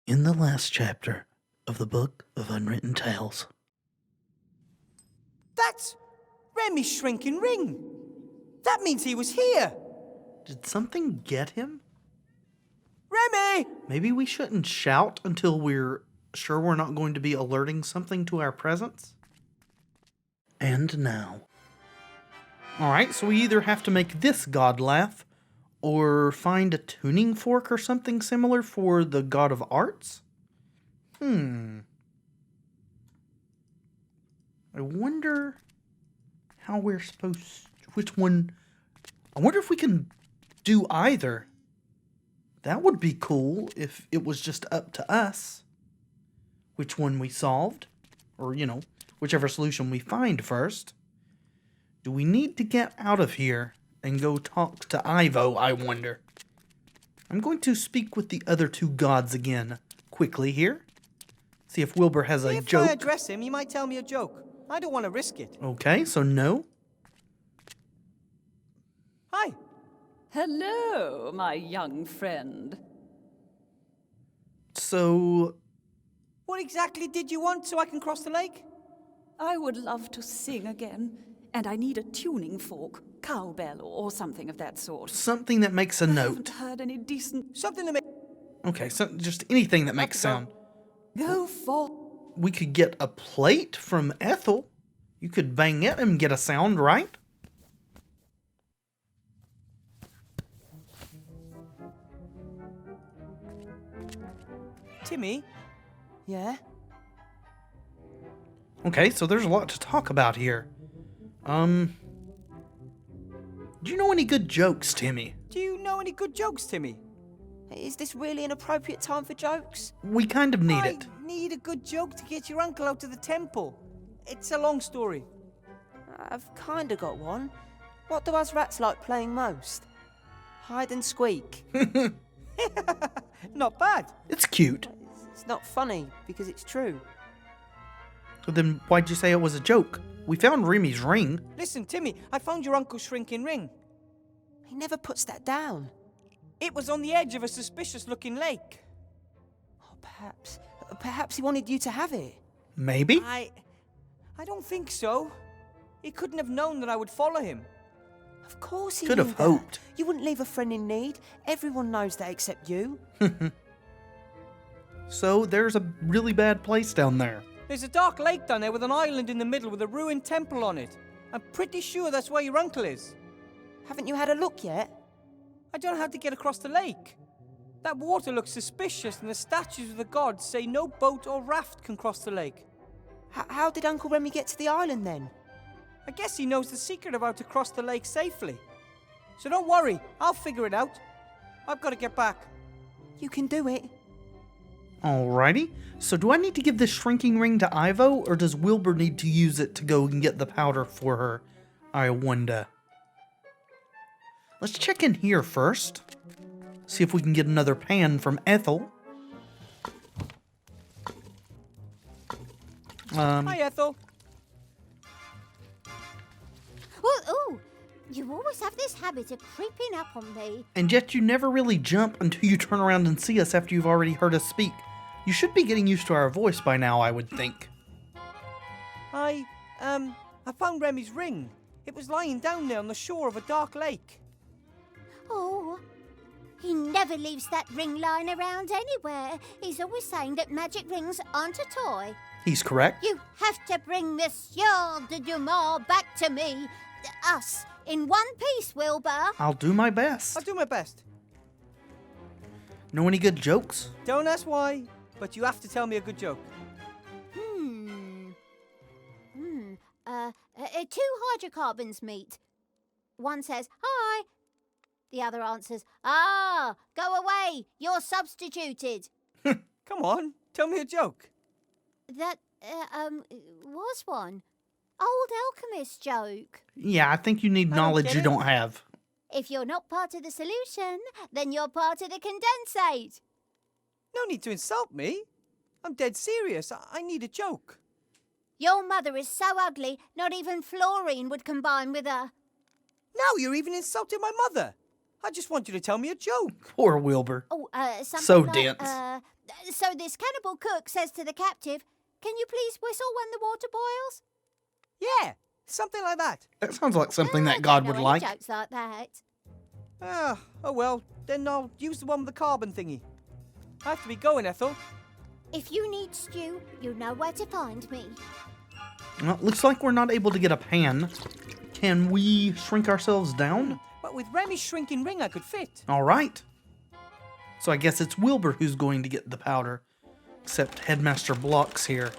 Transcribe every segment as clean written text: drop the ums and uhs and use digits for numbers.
In the last chapter of the Book of Unwritten Tales. That's Remy's shrinking ring. That means he was here. Did something get him? Remy! Maybe we shouldn't shout until we're sure we're not going to be alerting something to our presence? And now. Alright, so we either have to make this god laugh, or find a tuning fork or something similar for the god of arts? I wonder how we're supposed... Which one... I wonder if we can do either. That would be cool if it was just up to us. Which one we solved. Or, whichever solution we find first. Do we need to get out of here and go talk to Ivo, I wonder? I'm going to speak with the other two gods again quickly here. See if Wilbur has a joke. If I address him, he might tell me a joke. I don't want to risk it. Okay, so no. Hi. Hello, my young friend. So... What exactly did you want so I can cross the lake? I would love to sing again, and I need a tuning fork, cowbell, or something of that sort. something that makes a I note. haven't heard any decent... Something to make... Okay, so just anything that makes sound. Go for... We could get a plate from Ethel. You could bang it and get a sound, right? Timmy? Yeah? Okay, so there's a lot to talk about here. Do you know any good jokes, Timmy? Do you know any good jokes, Timmy? Is this really an appropriate time for jokes? We kind of need I it. need a good joke to get your uncle out of the temple. It's a long story. I've kinda got one. What do us rats like playing most? Hide and squeak. Not bad. It's cute. It's not funny, because it's true. So then why'd you say it was a joke? We found Remy's ring. Listen, Timmy, I found your uncle's shrinking ring. He never puts that down. It was on the edge of a suspicious-looking lake. Oh, perhaps he wanted you to have it. Maybe? I don't think so. He couldn't have known that I would follow him. Of course he Could knew have that. hoped. You wouldn't leave a friend in need. Everyone knows that except you. So there's a really bad place down there. There's a dark lake down there with an island in the middle with a ruined temple on it. I'm pretty sure that's where your uncle is. Haven't you had a look yet? I don't know how to get across the lake. That water looks suspicious and the statues of the gods say no boat or raft can cross the lake. How did Uncle Remy get to the island then? I guess he knows the secret of how to cross the lake safely. So don't worry, I'll figure it out. I've got to get back. You can do it. Alrighty. So do I need to give this shrinking ring to Ivo, or does Wilbur need to use it to go and get the powder for her? I wonder. Let's check in here first. See if we can get another pan from Ethel. Hi, Ethel. Ooh, you always have this habit of creeping up on me. And yet you never really jump until you turn around and see us after you've already heard us speak. You should be getting used to our voice by now, I would think. I found Remy's ring. It was lying down there on the shore of a dark lake. Oh, he never leaves that ring lying around anywhere. He's always saying that magic rings aren't a toy. He's correct. You have to bring Monsieur de Dumont back to me. Us, in one piece, Wilbur. I'll do my best. I'll do my best. Know any good jokes? Don't ask why, but you have to tell me a good joke. Two hydrocarbons meet. One says, hi. The other answers, ah, go away, you're substituted. Come on, tell me a joke. That, was one. Old alchemist joke. Yeah, I think you need I don't knowledge get you it. don't have. If you're not part of the solution, then you're part of the condensate. No need to insult me. I'm dead serious. I need a joke. Your mother is so ugly, not even fluorine would combine with her. Now you're even insulting my mother. I just want you to tell me a joke. Poor Wilbur. Oh, something So like, dense. So this cannibal cook says to the captive, "Can you please whistle when the water boils?" Yeah, something like that. That sounds like something I that don't God know would any like. jokes like that. Oh well, then I'll use the one with the carbon thingy. I have to be going, Ethel. If you need stew, you know where to find me. Well, looks like we're not able to get a pan. Can we shrink ourselves down? But with Remy's shrinking ring, I could fit. All right. So I guess it's Wilbur who's going to get the powder. Except Headmaster Block's here.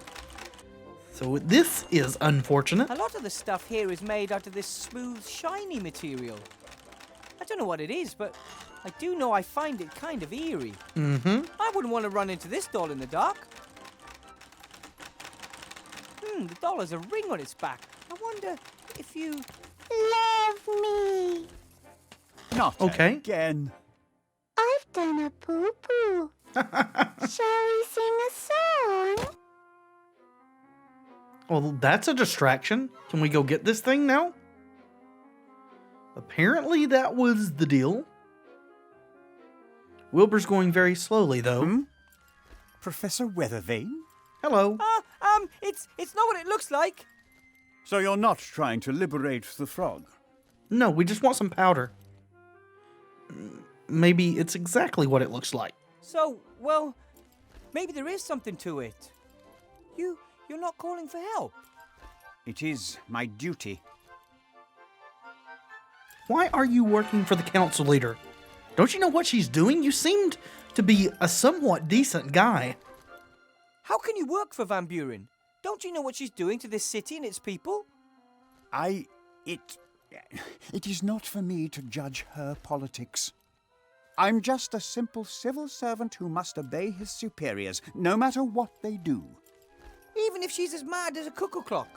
So this is unfortunate. A lot of the stuff here is made out of this smooth, shiny material. I don't know what it is, but I do know I find it kind of eerie. Mm-hmm. I wouldn't want to run into this doll in the dark. The doll has a ring on its back. I wonder if you... Love me. Not Okay. again. I've done a poo-poo. Shall we sing a song? Well, that's a distraction. Can we go get this thing now? Apparently that was the deal. Wilbur's going very slowly, though. Professor Weathervane? Hello. It's not what it looks like. So you're not trying to liberate the frog? No, we just want some powder. Maybe it's exactly what it looks like. So, well, maybe there is something to it. You're not calling for help. It is my duty. Why are you working for the council leader? Don't you know what she's doing? You seemed to be a somewhat decent guy. How can you work for Van Buren? Don't you know what she's doing to this city and its people? It is not for me to judge her politics. I'm just a simple civil servant who must obey his superiors, no matter what they do. Even if she's as mad as a cuckoo clock.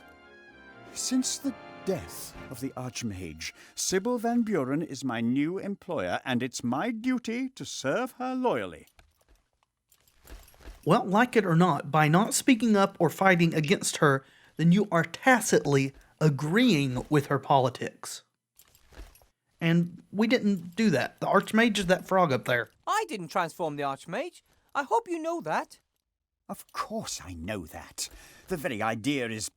Since the death of the Archmage, Sybil Van Buren is my new employer, and it's my duty to serve her loyally. Well, like it or not, by not speaking up or fighting against her, then you are tacitly agreeing with her politics. And we didn't do that. The Archmage is that frog up there. I didn't transform the Archmage. I hope you know that. Of course I know that. The very idea is...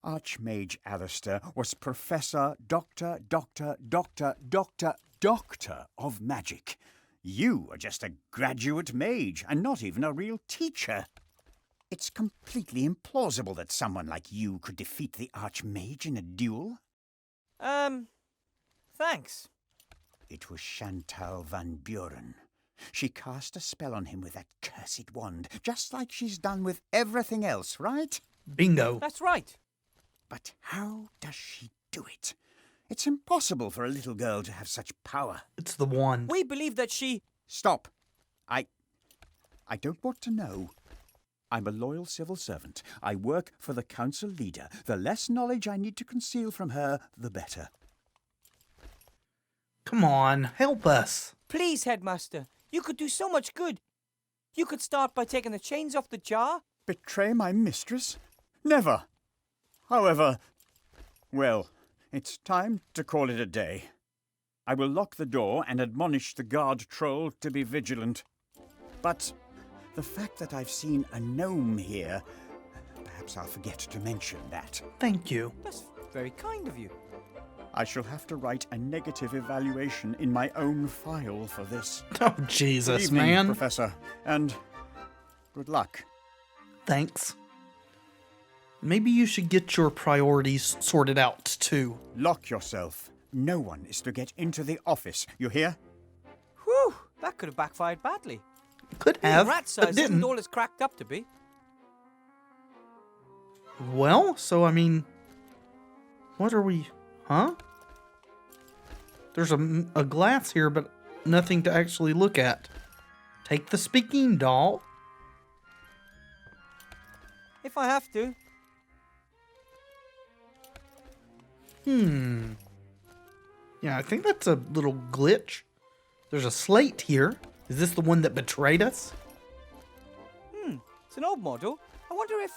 Archmage Alistair was Professor Doctor of Magic. You are just a graduate mage and not even a real teacher. It's completely implausible that someone like you could defeat the Archmage in a duel. Thanks. It was Chantal Van Buren. She cast a spell on him with that cursed wand, just like she's done with everything else, right? Bingo. That's right. But how does she do it? It's impossible for a little girl to have such power. It's the wand. We believe that she... Stop. I don't want to know. I'm a loyal civil servant. I work for the council leader. The less knowledge I need to conceal from her, the better. Come on, help us. Please, Headmaster. You could do so much good. You could start by taking the chains off the jar. Betray my mistress? Never. However, well, it's time to call it a day. I will lock the door and admonish the guard troll to be vigilant. But the fact that I've seen a gnome here, perhaps I'll forget to mention that. Thank you. That's very kind of you. I shall have to write a negative evaluation in my own file for this. Oh, Good Jesus, evening, man. Professor, and good luck. Thanks. Maybe you should get your priorities sorted out, too. Lock yourself. No one is to get into the office, you hear? Whew, that could have backfired badly. Could have, Rat but size isn't didn't. all it's cracked up to be. Well, so I mean, what are we, huh? There's a glass here, but nothing to actually look at. Take the speaking doll. If I have to. Yeah, I think that's a little glitch. There's a slate here. Is this the one that betrayed us? It's an old model. I wonder if...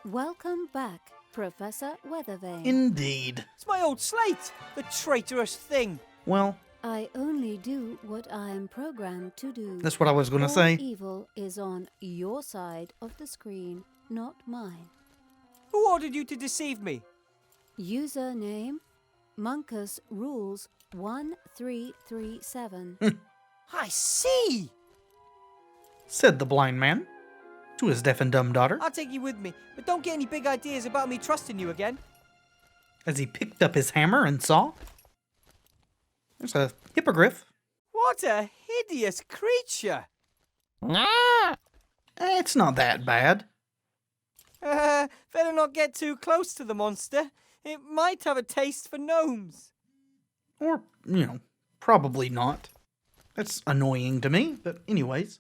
Welcome back, Professor Weathervane. Indeed. It's my old slate! The traitorous thing! Well, I only do what I am programmed to do. that's what I was going to All say. evil is on your side of the screen, not mine. Who ordered you to deceive me? Username Monkus Rules 1337. I see! Said the blind man to his deaf and dumb daughter I'll take you with me, but don't get any big ideas about me trusting you again. as he picked up his hammer and saw. There's a hippogriff. What a hideous creature! It's not that bad. Better not get too close to the monster. It might have a taste for gnomes. Or, probably not. That's annoying to me, but anyways.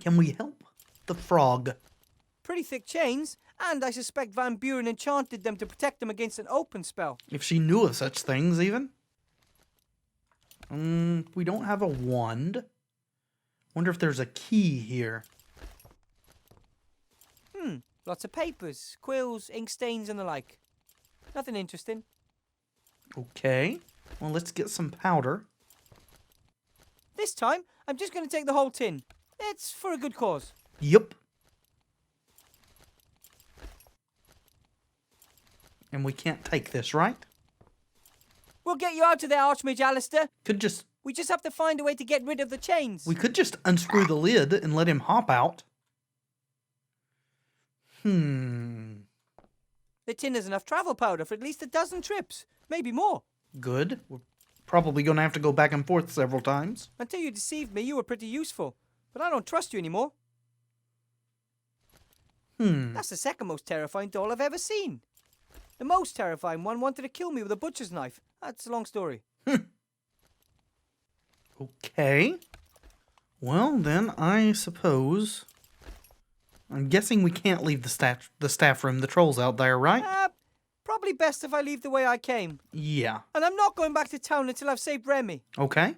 Can we help the frog? Pretty thick chains, and I suspect Van Buren enchanted them to protect them against an open spell. If she knew of such things, even. We don't have a wand. Wonder if there's a key here. Lots of papers, quills, ink stains, and the like. Nothing interesting. Okay. Well, let's get some powder. This time, I'm just going to take the whole tin. It's for a good cause. Yup. And we can't take this, right? We'll get you out of there, Archmage Alistair. We We just have to find a way to get rid of the chains. could just unscrew the lid and let him hop out. The tin has enough travel powder for at least 12 trips. Maybe more. Good. We're probably going to have to go back and forth several times. Until you deceived me, you were pretty useful. But I don't trust you anymore. That's the second most terrifying doll I've ever seen. The most terrifying one wanted to kill me with a butcher's knife. That's a long story. Okay. Well, then, I suppose... I'm guessing we can't leave the staff room. The troll's out there, right? Probably best if I leave the way I came. Yeah. And I'm not going back to town until I've saved Remy. Okay.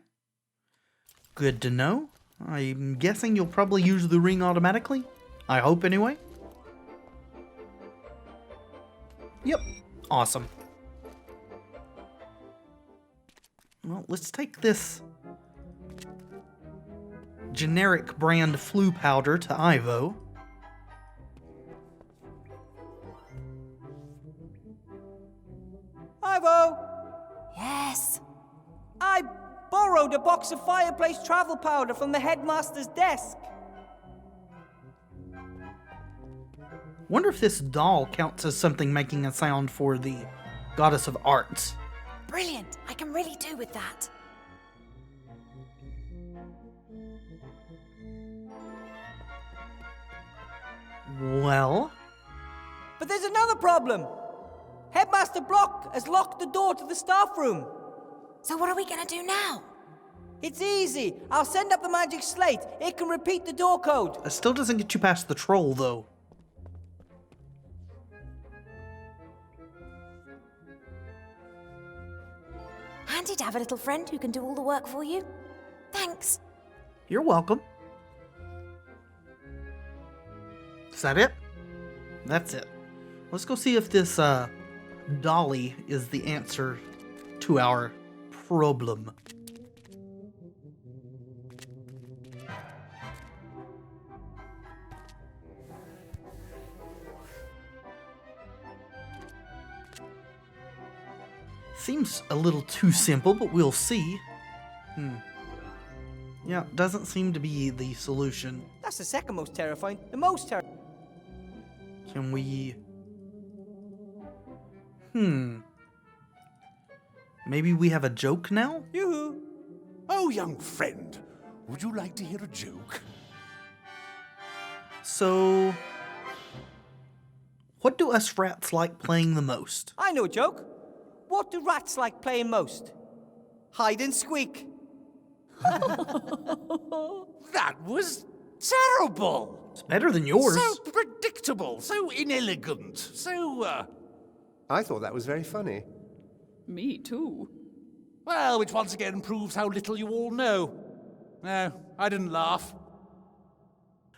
Good to know. I'm guessing you'll probably use the ring automatically. I hope, anyway. Yep. Awesome. Well, let's take this generic brand flu powder to Ivo. Ivo! Yes. I borrowed a box of fireplace travel powder from the headmaster's desk. Wonder if this doll counts as something making a sound for the goddess of arts. Brilliant. I can really do with that. Well, But there's another problem. Headmaster Block has locked the door to the staff room. So what are we going to do now? It's easy. I'll send up the magic slate. It can repeat the door code. it still doesn't get you past the troll, though. Handy to have a little friend who can do all the work for you. Thanks. You're welcome. Is that it? That's it. Let's go see if this dolly is the answer to our problem. Seems a little too simple, but we'll see. Yeah, doesn't seem to be the solution. That's the second most terrifying. The most terrifying. Can we... Maybe we have a joke now? Yoo-hoo. Oh, young friend, would you like to hear a joke? So... What do us rats like playing the most? I know a joke. What do rats like playing most? Hide and squeak. That was terrible! It's better than yours. So predictable, so inelegant, so, I thought that was very funny. Me too. well, which once again proves how little you all know. No, I didn't laugh.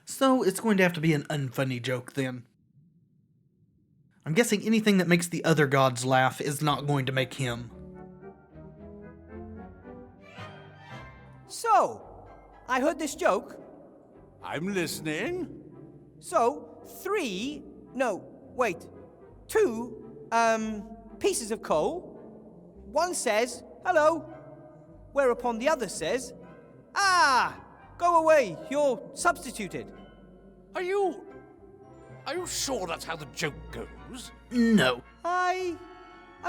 So it's going to have to be an unfunny joke then. I'm guessing anything that makes the other gods laugh is not going to make him. So, I heard this joke. I'm listening. So, 2 pieces of coal. One says, hello, whereupon the other says, go away, you're substituted. Are you sure that's how the joke goes? No. I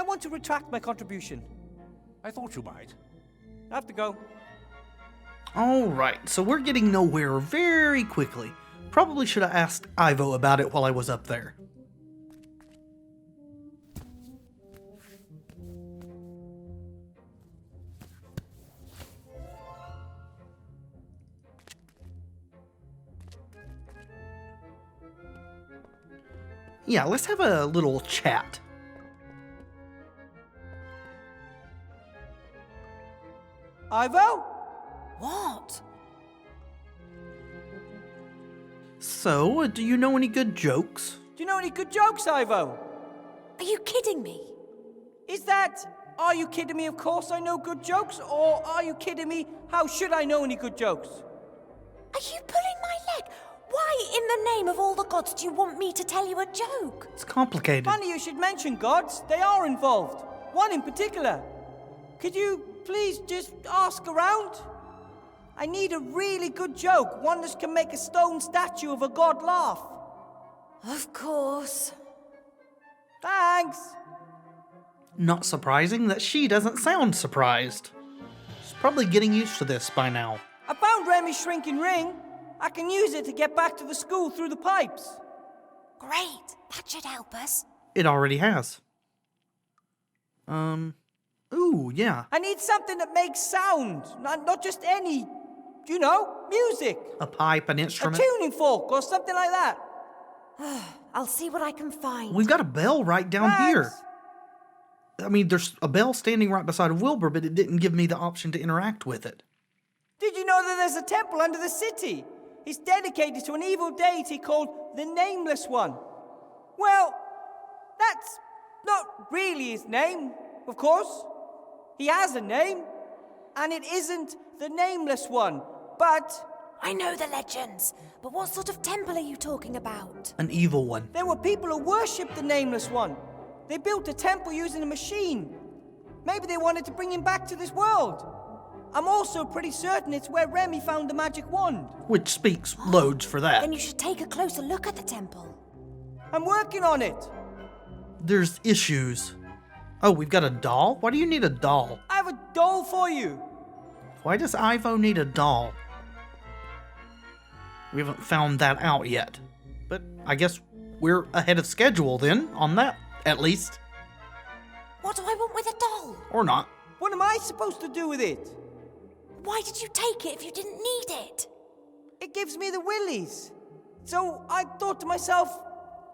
want to retract my contribution. I thought you might. I have to go. Alright, so we're getting nowhere very quickly. Probably should have asked Ivo about it while I was up there. Yeah, let's have a little chat. Ivo? What? So, do you know any good jokes? Do you know any good jokes, Ivo? Are you kidding me? Is that, are you kidding me, of course I know good jokes, or are you kidding me, how should I know any good jokes? Are you pulling my leg? Why in the name of all the gods do you want me to tell you a joke? It's complicated. Funny you should mention gods, they are involved. One in particular. Could you please just ask around? I need a really good joke, one that can make a stone statue of a god laugh. Of course. Thanks. Not surprising that she doesn't sound surprised. She's probably getting used to this by now. I found Remy's shrinking ring. I can use it to get back to the school through the pipes. Great. That should help us. It already has. Ooh, yeah. I need something that makes sound, not just any, music. A pipe, an A instrument. tuning fork or something like that. I'll see what I can find. We've got a bell right down here. Thanks. I mean, there's a bell standing right beside Wilbur, but it didn't give me the option to interact with it. Did you know that there's a temple under the city? It's dedicated to an evil deity called the Nameless One. Well, that's not really his name, of course. He has a name, and it isn't the Nameless One, but I know the legends, but what sort of temple are you talking about? An evil one. there were people who worshipped the Nameless One. They built a temple using a machine. Maybe they wanted to bring him back to this world. I'm also pretty certain it's where Remy found the magic wand. Which speaks loads for that. Then you should take a closer look at the temple. I'm working on it. There's issues. Oh, we've got a doll? Why do you need a doll? I have a doll for you. Why does Ivo need a doll? We haven't found that out yet. But I guess we're ahead of schedule then, on that, at least. What do I want with a doll? Or not. What am I supposed to do with it? Why did you take it if you didn't need it? It gives me the willies. So I thought to myself,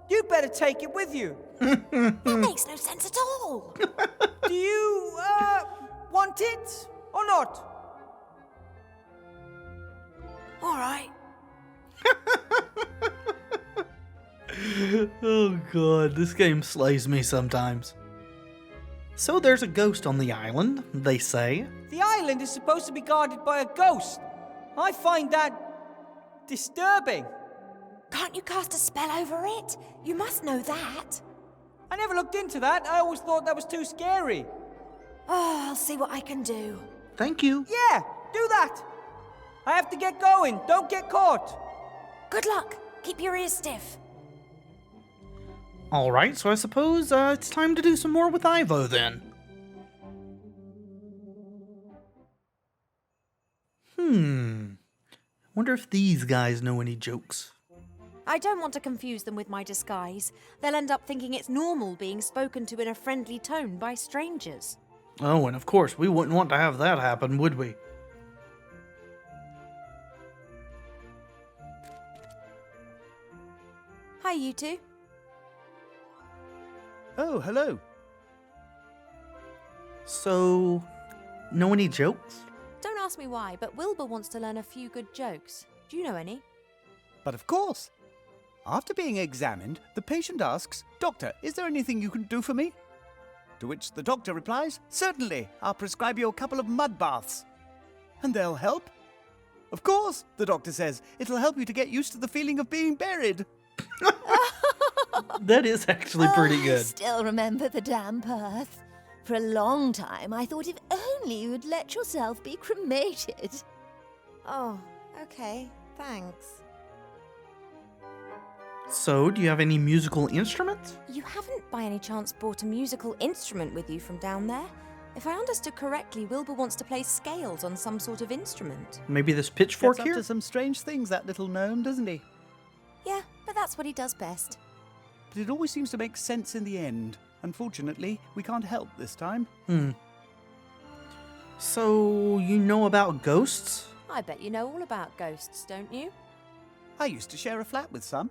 you'd better take it with you. That makes no sense at all. Do you, want it or not? All right. Oh god, this game slays me sometimes. So there's a ghost on the island, they say. The island is supposed to be guarded by a ghost. I find that disturbing. Can't you cast a spell over it? You must know that. I never looked into that. I always thought that was too scary. Oh, I'll see what I can do. Thank you. Yeah, do that. I have to get going. Don't get caught. Good luck. Keep your ears stiff. Alright, so I suppose it's time to do some more with Ivo then. Wonder if these guys know any jokes. I don't want to confuse them with my disguise. They'll end up thinking it's normal being spoken to in a friendly tone by strangers. Oh, and of course, we wouldn't want to have that happen, would we? Hi, you two. Oh, hello. So, know any jokes? Don't ask me why, but Wilbur wants to learn a few good jokes. Do you know any? But of course. After being examined, the patient asks, "Doctor, is there anything you can do for me?" To which the doctor replies, "Certainly, I'll prescribe you a couple of mud baths." And they'll help? Of course, the doctor says. It'll help you to get used to the feeling of being buried. That is actually pretty I good. still remember the damp earth. For a long time, I thought if only you'd let yourself be cremated. Oh, okay. Thanks. So, do you have any musical instruments? You haven't by any chance brought a musical instrument with you from down there? If I understood correctly, Wilbur wants to play scales on some sort of instrument. Maybe this pitchfork Gets up here? to some strange things, that little gnome, doesn't he? Yeah, but that's what he does best. But it always seems to make sense in the end. Unfortunately, we can't help this time. So, you know about ghosts? I bet you know all about ghosts, don't you? I used to share a flat with some.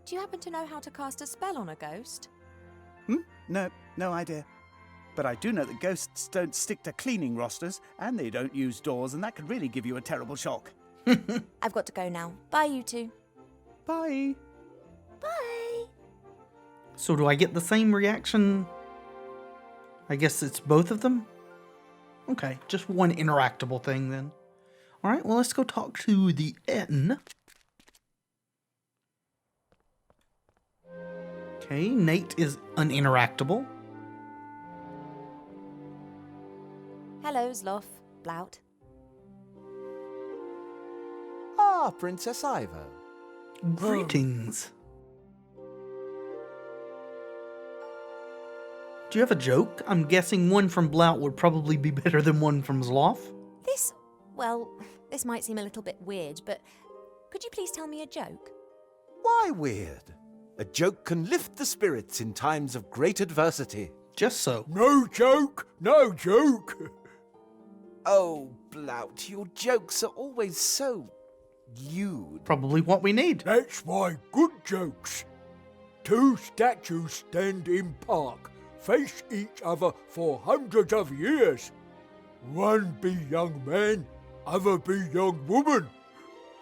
Do you happen to know how to cast a spell on a ghost? No idea. But I do know that ghosts don't stick to cleaning rosters, and they don't use doors, and that could really give you a terrible shock. I've got to go now. Bye, you two. Bye. Bye. So, do I get the same reaction? I guess it's both of them? Okay, just one interactable thing then. Alright, well, let's go talk to the N. Okay, Nate is uninteractable. Hello, Zloff. Blout. Ah, Princess Ivo. Greetings. Do you have a joke? I'm guessing one from Blout would probably be better than one from Zloff. This might seem a little bit weird, but could you please tell me a joke? Why weird? A joke can lift the spirits in times of great adversity. Just so. No joke, no joke. Oh, Blout, your jokes are always so lewd. Probably what we need. That's why good jokes. Two statues stand in park, face each other for hundreds of years. One be young man, other be young woman.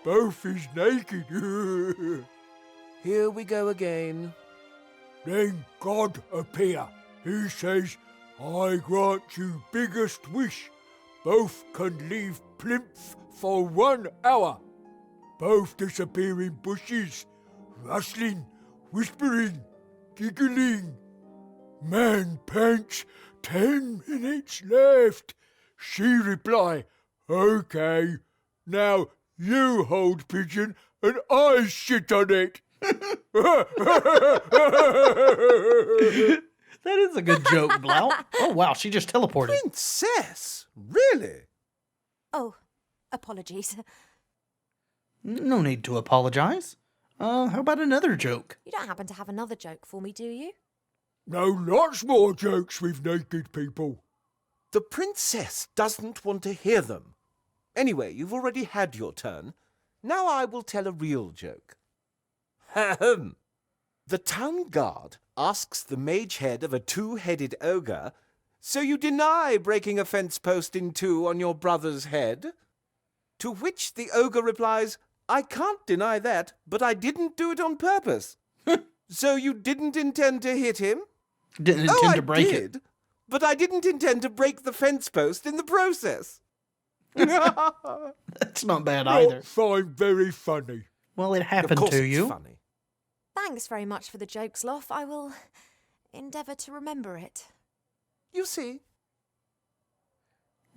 Both is naked. Here we go again. Then God appear. He says, I grant you biggest wish. Both can leave plinth for 1 hour. Both disappear in bushes, rustling, whispering, giggling. Man pants, 10 minutes left. She reply, okay, now you hold pigeon and I shit on it. That is a good joke, Blout. Oh, wow, she just teleported. Princess? Really? Oh, apologies. No need to apologize. How about another joke? You don't happen to have another joke for me, do you? No, lots more jokes with naked people. The princess doesn't want to hear them. Anyway, you've already had your turn. Now I will tell a real joke. Ahem. The town guard asks the mage head of a two-headed ogre, so you deny breaking a fence post in two on your brother's head? To which the ogre replies, I can't deny that, but I didn't do it on purpose. So you didn't intend to hit him? Didn't intend to break I did, it. but I didn't intend to break the fence post in the process. That's not bad either. Not find very funny. Well, it happened Of course to it's you. funny. Thanks very much for the joke, Zloff. I will endeavour to remember it. You see.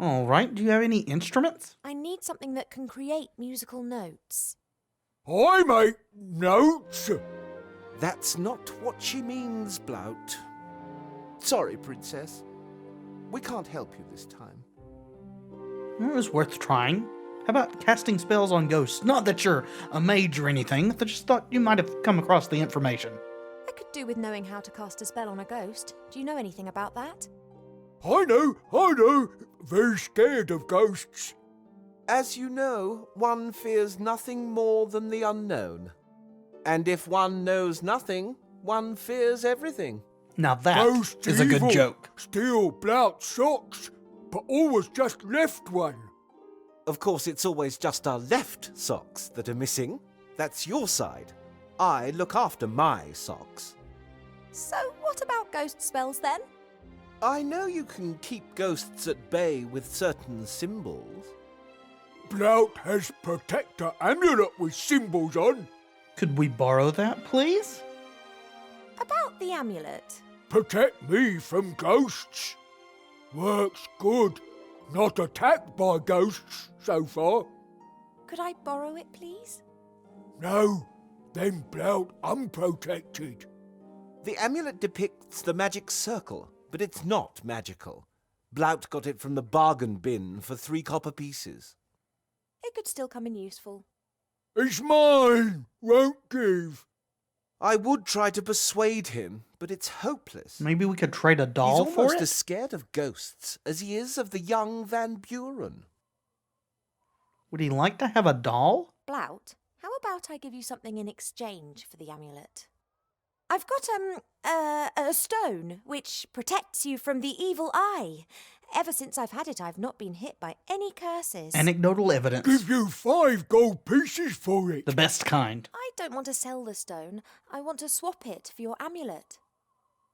All right, do you have any instruments? I need something that can create musical notes. I make notes. That's not what she means, Blout. Sorry, Princess. We can't help you this time. It was worth trying. How about casting spells on ghosts? Not that you're a mage or anything, I just thought you might have come across the information. I could do with knowing how to cast a spell on a ghost. Do you know anything about that? I know. Very scared of ghosts. As you know, one fears nothing more than the unknown. And if one knows nothing, one fears everything. Now that Ghosts is a good evil. joke. Steal Blout socks, but always just left one. Of course, it's always just our left socks that are missing. That's your side. I look after my socks. So, what about ghost spells then? I know you can keep ghosts at bay with certain symbols. Blout has protector amulet with symbols on. Could we borrow that, please? About the amulet. Protect me from ghosts. Works good. Not attacked by ghosts so far. Could I borrow it, please? No, then Blout unprotected. The amulet depicts the magic circle, but it's not magical. Blout got it from the bargain bin for 3 copper pieces. It could still come in useful. It's mine. Won't give. I would try to persuade him, but it's hopeless. Maybe we could trade a doll He's for almost it? as scared of ghosts as he is of the young Van Buren. Would he like to have a doll? Blout, how about I give you something in exchange for the amulet? I've got, a stone which protects you from the evil eye. Ever since I've had it, I've not been hit by any curses. Anecdotal evidence. Give you 5 gold pieces for it. The best kind. I don't want to sell the stone. I want to swap it for your amulet.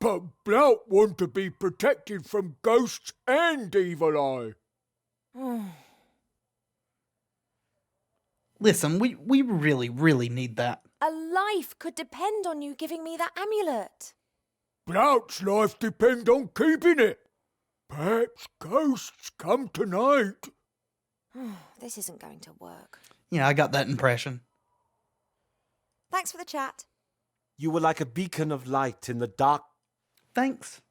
But Blout want to be protected from ghosts and evil eye. Listen, we really, really need that. A life could depend on you giving me that amulet. Blout's life depends on keeping it. Perhaps ghosts come tonight. This isn't going to work. Yeah, I got that impression. Thanks for the chat. You were like a beacon of light in the dark. Thanks.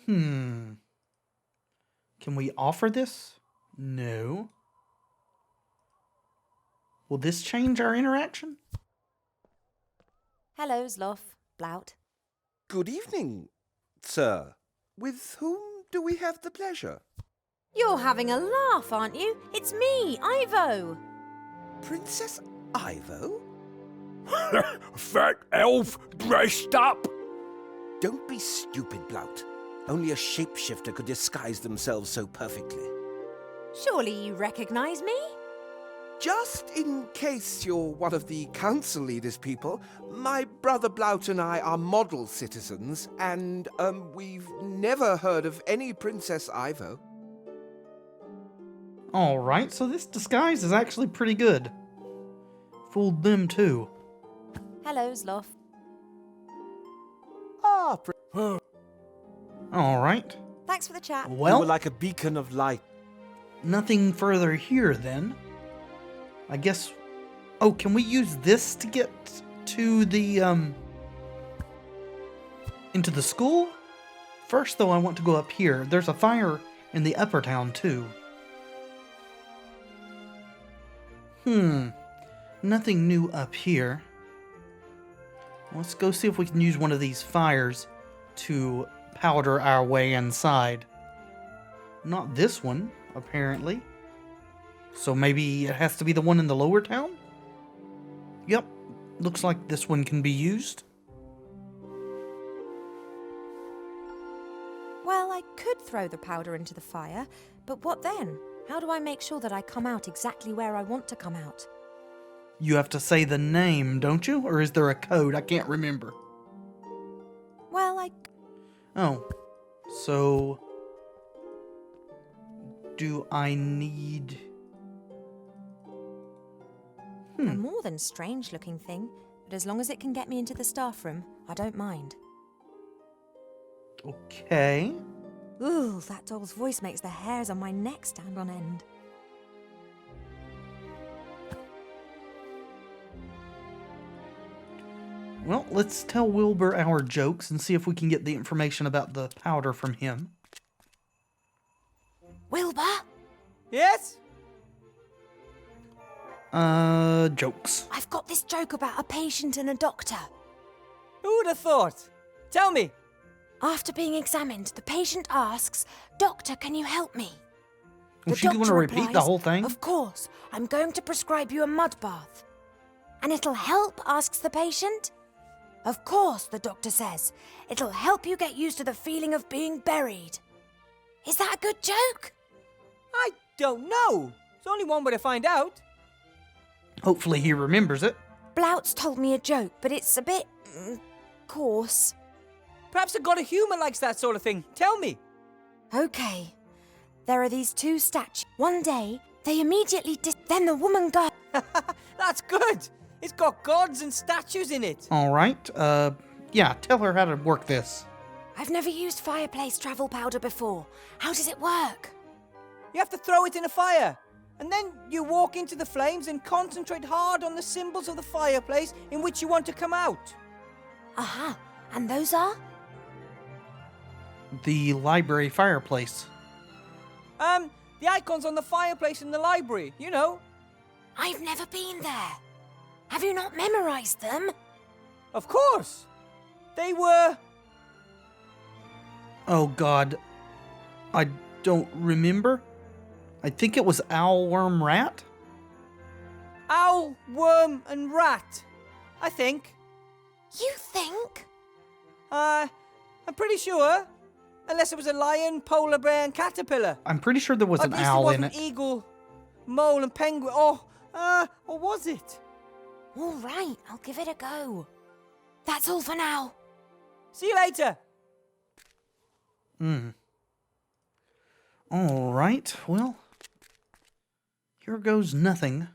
Can we offer this? No. Will this change our interaction? Hello, Zloff. Blout. Good evening, sir. With whom do we have the pleasure? You're having a laugh, aren't you? It's me, Ivo. Princess Ivo? Fat elf dressed up. Don't be stupid, Blout. Only a shapeshifter could disguise themselves so perfectly. Surely you recognise me? Just in case you're one of the council leaders' people, my brother Blout and I are model citizens, and, we've never heard of any Princess Ivo. Alright, so this disguise is actually pretty good. Fooled them too. Hello, Zloff. Ah, Alright. Thanks for the chat. you Well, were like a beacon of light. nothing further here then. I guess... Oh, can we use this to get to the, into the school? First, though, I want to go up here. There's a fire in the upper town, too. Nothing new up here. Let's go see if we can use one of these fires to powder our way inside. Not this one, apparently. So maybe it has to be the one in the lower town? Yep, looks like this one can be used. Well, I could throw the powder into the fire, but what then? How do I make sure that I come out exactly where I want to come out? You have to say the name, don't you? Or is there a code? I can't remember. Well, Oh, so... Do I need... A more than strange-looking thing, but as long as it can get me into the staff room, I don't mind. Okay. Ooh, that doll's voice makes the hairs on my neck stand on end. Well, let's tell Wilbur our jokes and see if we can get the information about the powder from him. Wilbur? Yes? Jokes. I've got this joke about a patient and a doctor. Who would have thought? Tell me. After being examined, the patient asks, "Doctor, can you help me?" Was she going to repeat the whole thing? "Of course. I'm going to prescribe you a mud bath." "And it'll help?" asks the patient. "Of course," the doctor says. "It'll help you get used to the feeling of being buried." Is that a good joke? I don't know. There's only one way to find out. Hopefully he remembers it. Blout's told me a joke, but it's a bit... coarse. Perhaps a god of humour likes that sort of thing. Tell me. Okay. There are these two statues. One day, they immediately then the woman goes. That's good. It's got gods and statues in it. All right. Yeah, tell her how to work this. I've never used fireplace travel powder before. How does it work? You have to throw it in a fire. And then you walk into the flames and concentrate hard on the symbols of the fireplace in which you want to come out. Aha. And those are? The library fireplace. The icons on the fireplace in the library, you know. I've never been there. Have you not memorized them? Of course. They were... Oh, God. I don't remember. I think it was owl, worm, rat? Owl, worm, and rat, I think. You think? I'm pretty sure. Unless it was a lion, polar bear, and caterpillar. I'm pretty sure there was an owl in it. Eagle, mole, and penguin. Or was it? All right, I'll give it a go. That's all for now. See you later. All right, well, here goes nothing.